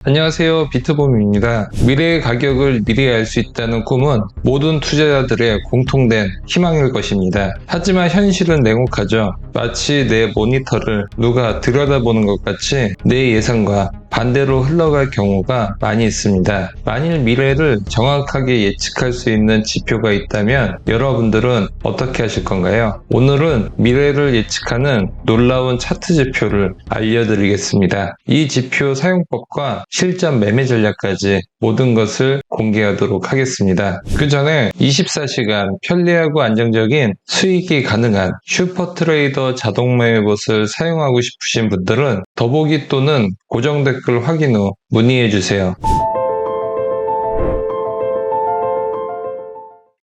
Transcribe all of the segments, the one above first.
안녕하세요. 비트봄입니다. 미래의 가격을 미리 알 수 있다는 꿈은 모든 투자자들의 공통된 희망일 것입니다. 하지만 현실은 냉혹하죠. 마치 내 모니터를 누가 들여다보는 것 같이 내 예상과 반대로 흘러갈 경우가 많이 있습니다. 만일 미래를 정확하게 예측할 수 있는 지표가 있다면 여러분들은 어떻게 하실 건가요? 오늘은 미래를 예측하는 놀라운 차트 지표를 알려드리겠습니다. 이 지표 사용법과 실전 매매 전략까지 모든 것을 공개하도록 하겠습니다. 그 전에 24시간 편리하고 안정적인 수익이 가능한 슈퍼트레이더 자동 매매봇을 사용하고 싶으신 분들은 더보기 또는 고정 댓글 확인 후 문의해주세요.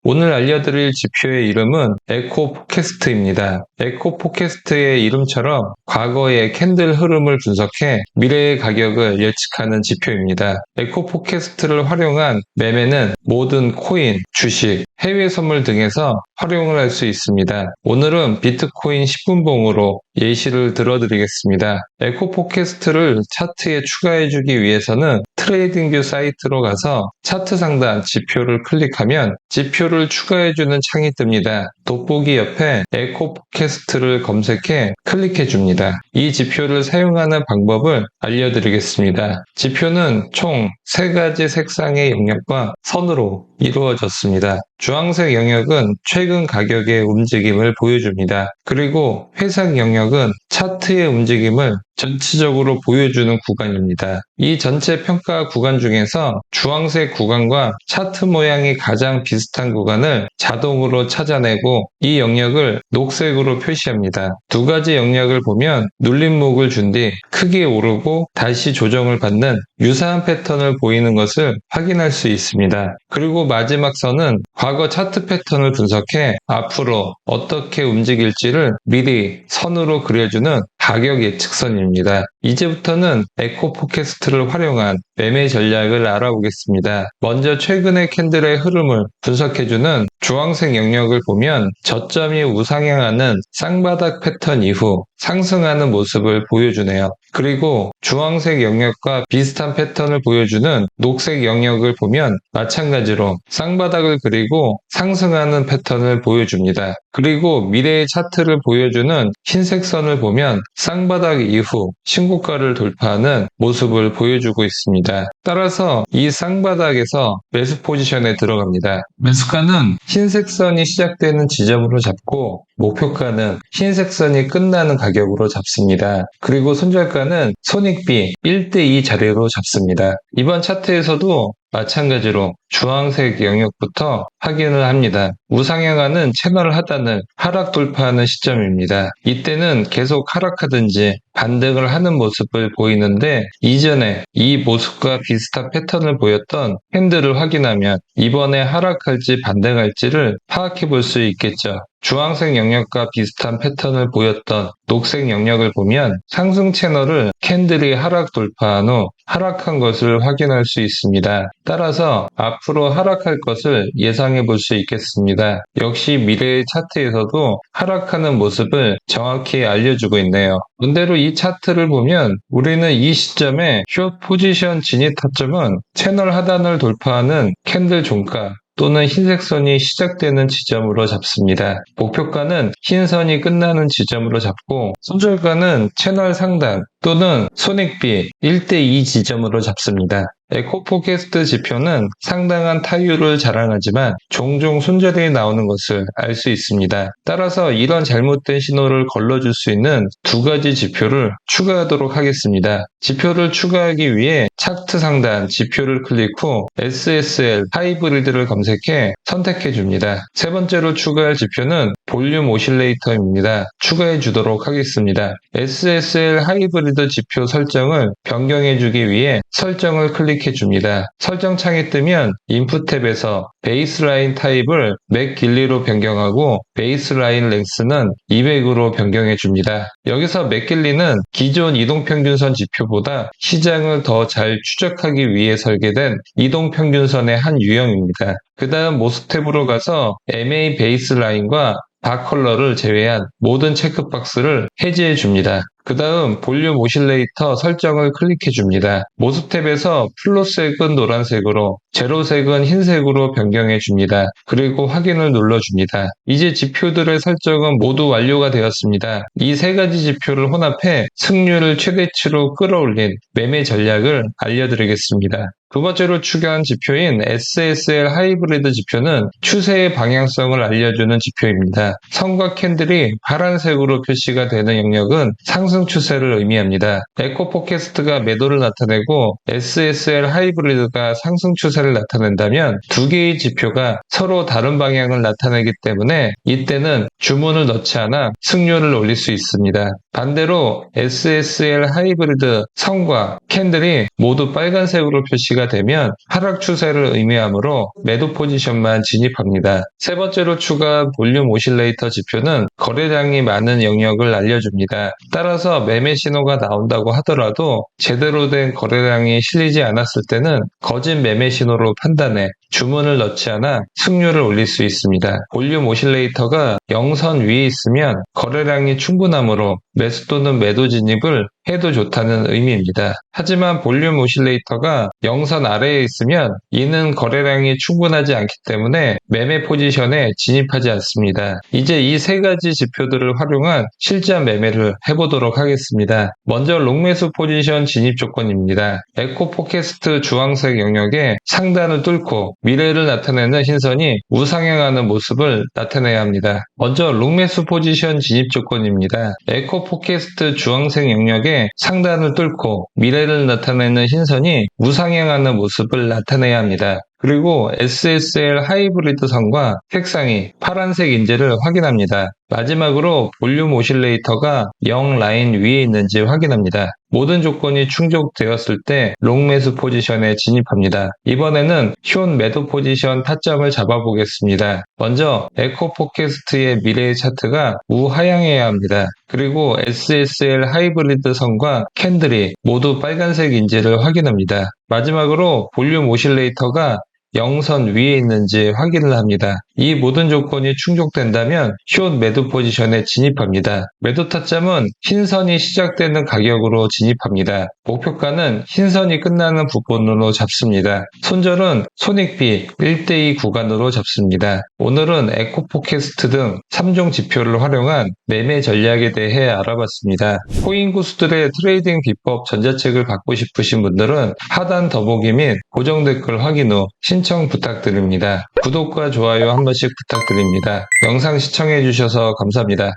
오늘 알려드릴 지표의 이름은 에코 포캐스트입니다. 에코 포캐스트의 이름처럼 과거의 캔들 흐름을 분석해 미래의 가격을 예측하는 지표입니다. 에코 포캐스트를 활용한 매매는 모든 코인, 주식, 해외 선물 등에서 활용을 할 수 있습니다. 오늘은 비트코인 10분봉으로 예시를 들어드리겠습니다. 에코 포캐스트를 차트에 추가해주기 위해서는 트레이딩뷰 사이트로 가서 차트 상단 지표를 클릭하면 지표를 추가해주는 창이 뜹니다. 돋보기 옆에 에코 포캐스트를 검색해 클릭해줍니다. 이 지표를 사용하는 방법을 알려드리겠습니다. 지표는 총 3가지 색상의 영역과 선으로 이루어졌습니다. 주황색 영역은 최근 가격의 움직임을 보여줍니다. 그리고 회색 영역은 차트의 움직임을 전체적으로 보여주는 구간입니다. 이 전체 평가 구간 중에서 주황색 구간과 차트 모양이 가장 비슷한 구간을 자동으로 찾아내고 이 영역을 녹색으로 표시합니다. 2가지 영역을 보면 눌림목을 준 뒤 크게 오르고 다시 조정을 받는 유사한 패턴을 보이는 것을 확인할 수 있습니다. 그리고 마지막 선은 과거 차트 패턴을 분석해 앞으로 어떻게 움직일지를 미리 선으로 그려주는 가격 예측선입니다. 이제부터는 에코 포캐스트를 활용한 매매 전략을 알아보겠습니다. 먼저 최근의 캔들의 흐름을 분석해주는 주황색 영역을 보면 저점이 우상향하는 쌍바닥 패턴 이후 상승하는 모습을 보여주네요. 그리고 주황색 영역과 비슷한 패턴을 보여주는 녹색 영역을 보면 마찬가지로 쌍바닥을 그리고 상승하는 패턴을 보여줍니다. 그리고 미래의 차트를 보여주는 흰색 선을 보면 쌍바닥 이후 신고가를 돌파하는 모습을 보여주고 있습니다. 따라서 이 쌍바닥에서 매수 포지션에 들어갑니다. 매수가는 흰색 선이 시작되는 지점으로 잡고 목표가는 흰색 선이 끝나는 가격으로 잡습니다. 그리고 손절가는 손익비 1대2 자리로 잡습니다. 이번 차트에서도 마찬가지로 주황색 영역부터 확인을 합니다. 우상향하는 채널 하단을 하락 돌파하는 시점입니다. 이때는 계속 하락하든지 반등을 하는 모습을 보이는데 이전에 이 모습과 비슷한 패턴을 보였던 캔들을 확인하면 이번에 하락할지 반등할지를 파악해 볼 수 있겠죠. 주황색 영역과 비슷한 패턴을 보였던 녹색 영역을 보면 상승 채널을 캔들이 하락 돌파한 후 하락한 것을 확인할 수 있습니다. 따라서 앞으로 하락할 것을 예상해 볼 수 있겠습니다. 역시 미래의 차트에서도 하락하는 모습을 정확히 알려주고 있네요. 반대로 이 차트를 보면 우리는 이 시점에 숏 포지션 진입 타점은 채널 하단을 돌파하는 캔들 종가 또는 흰색 선이 시작되는 지점으로 잡습니다. 목표가는 흰 선이 끝나는 지점으로 잡고 손절가는 채널 상단 또는 손익비 1대2 지점으로 잡습니다. 에코 포캐스트 지표는 상당한 타율을 자랑하지만 종종 손절이 나오는 것을 알 수 있습니다. 따라서 이런 잘못된 신호를 걸러줄 수 있는 2가지 지표를 추가하도록 하겠습니다. 지표를 추가하기 위해 차트 상단 지표를 클릭 후 SSL 하이브리드를 검색해 선택해 줍니다. 3번째로 추가할 지표는 볼륨 오실레이터입니다. 추가해 주도록 하겠습니다. SSL 하이브리드 지표 설정을 변경해 주기 위해 설정을 클릭해 줍니다. 설정 창이 뜨면 인풋 탭에서 베이스라인 타입을 맥 길이로 변경하고 베이스라인 랭스는 200으로 변경해 줍니다. 여기서 맥 길이는 기존 이동평균선 지표보다 시장을 더 잘 추적하기 위해 설계된 이동평균선의 한 유형입니다. 그 다음 모스 탭으로 가서 MA 베이스라인과 바 컬러를 제외한 모든 체크박스를 해제해 줍니다. 그 다음 볼륨 오실레이터 설정을 클릭해 줍니다. 모습 탭에서 플러스색은 노란색으로, 제로색은 흰색으로 변경해 줍니다. 그리고 확인을 눌러줍니다. 이제 지표들의 설정은 모두 완료가 되었습니다. 이 세 가지 지표를 혼합해 승률을 최대치로 끌어올린 매매 전략을 알려드리겠습니다. 두 번째로 추가한 지표인 SSL 하이브리드 지표는 추세의 방향성을 알려주는 지표입니다. 선과 캔들이 파란색으로 표시가 되는 영역은 상승 추세를 의미합니다. 에코 포캐스트가 매도를 나타내고 SSL 하이브리드가 상승 추세를 나타낸다면 두 개의 지표가 서로 다른 방향을 나타내기 때문에 이때는 주문을 넣지 않아 승률을 올릴 수 있습니다. 반대로 SSL 하이브리드 선과 캔들이 모두 빨간색으로 표시가 되면 하락 추세를 의미하므로 매도 포지션만 진입합니다. 세 번째로 추가한 볼륨 오실레이터 지표는 거래량이 많은 영역을 알려줍니다. 따라서 매매 신호가 나온다고 하더라도 제대로 된 거래량이 실리지 않았을 때는 거짓 매매 신호로 판단해 주문을 넣지 않아 승률을 올릴 수 있습니다. 볼륨 오실레이터가 영선 위에 있으면 거래량이 충분하므로 매수 또는 매도 진입을 해도 좋다는 의미입니다. 하지만 볼륨 오실레이터가 영선 아래에 있으면 이는 거래량이 충분하지 않기 때문에 매매 포지션에 진입하지 않습니다. 이제 이 세 가지 지표들을 활용한 실전 매매를 해보도록 하겠습니다. 먼저 롱매수 포지션 진입 조건입니다. 에코 포캐스트 주황색 영역에 상단을 뚫고 미래를 나타내는 흰선이 우상향하는 모습을 나타내야 합니다. 먼저 롱매수 포지션 진입 조건입니다. 에코 포캐스트 주황색 영역에 상단을 뚫고 미래를 나타내는 흰선이 우상향하는 모습을 나타내야 합니다. 그리고 SSL 하이브리드 선과 색상이 파란색 인지를 확인합니다. 마지막으로 볼륨 오실레이터가 0 라인 위에 있는지 확인합니다. 모든 조건이 충족되었을 때 롱매수 포지션에 진입합니다. 이번에는 숏 매도 포지션 타점을 잡아보겠습니다. 먼저 에코 포캐스트의 미래의 차트가 우하향해야 합니다. 그리고 SSL 하이브리드 선과 캔들이 모두 빨간색 인지를 확인합니다. 마지막으로 볼륨 오실레이터가 0선 위에 있는지 확인을 합니다. 이 모든 조건이 충족된다면 숏 매도 포지션에 진입합니다. 매도 타점은 흰선이 시작되는 가격으로 진입합니다. 목표가는 흰선이 끝나는 부분으로 잡습니다. 손절은 손익비 1대2 구간으로 잡습니다. 오늘은 에코 포캐스트 등 3종 지표를 활용한 매매 전략에 대해 알아봤습니다. 코인 고수들의 트레이딩 비법 전자책을 받고 싶으신 분들은 하단 더보기 및 고정 댓글 확인 후 신청 부탁드립니다. 구독과 좋아요 한 번씩 부탁드립니다. 영상 시청해주셔서 감사합니다.